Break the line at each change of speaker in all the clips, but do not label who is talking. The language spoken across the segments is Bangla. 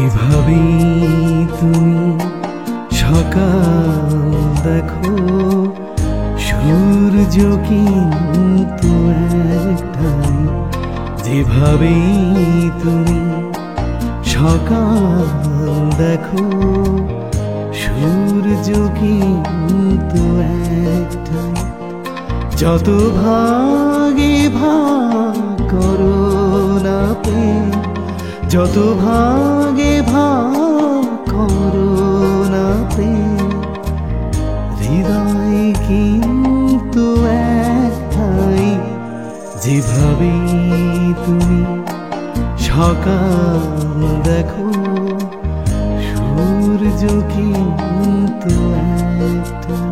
যেভাবে তুমি সকাল দেখো, সূর্য কিন্তু একটাই। যেভাবে তুমি সকাল দেখো, সূর্য কিন্তু একটাই। যত ভাগে ভাগ করো না প্রেম, যত ভাগে ভাগ করো না প্রেম, হৃদয় কিন্তু একটাই। যেভাবে তুমি সকাল দেখো, সূর্য কিন্তু একটাই।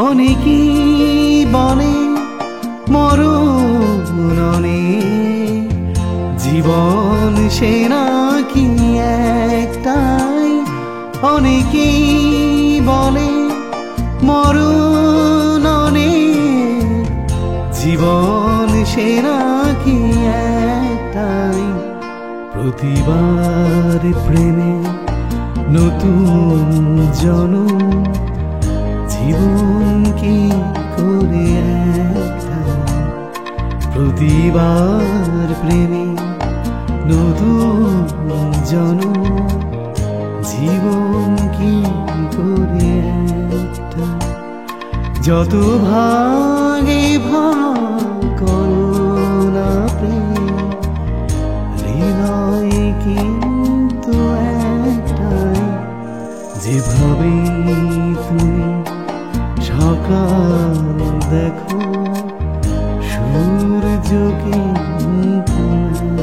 অনেকেই বলে মরণ অনেক, জীবন সে নাকি একটাই। অনেকেই বলে মরণ অনেক, জীবন সে নাকি একটাই। প্রতিবার প্রেমে নতুন জনম, জীবন কি করে একটাই। প্রতিবার প্রেমে নতুন জনম, জীবন কি করে একটাই। যত ভাগে ভাগ করো না প্রেম, হৃদয় কিন্তু একটাই। যেভাবে তুমি সকাল দেখো, সূর্য কিন্তু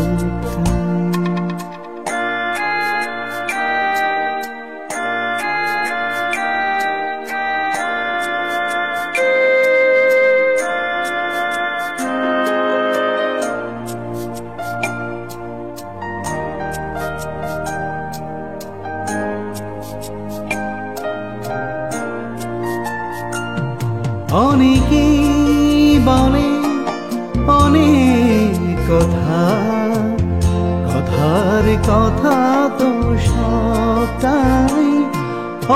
একটাই। অনেকেই বলে অনেক কথা, কথার কথা তো সবটাই।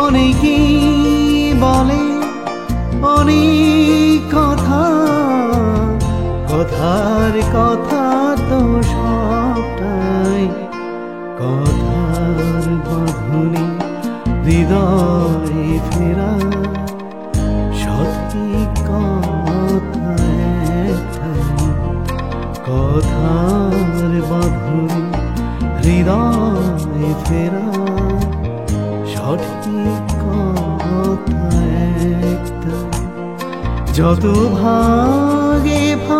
অনেকেই বলে অনেক কথা, কথার কথা তো সবটাই। কথার বাঁধনে হৃদয় ফেরা, সঠিক কথা একটাই। কথার বাঁধনে হৃদয় ফেরা, সঠিক কথা একটাই। যত ভাগে ভাগ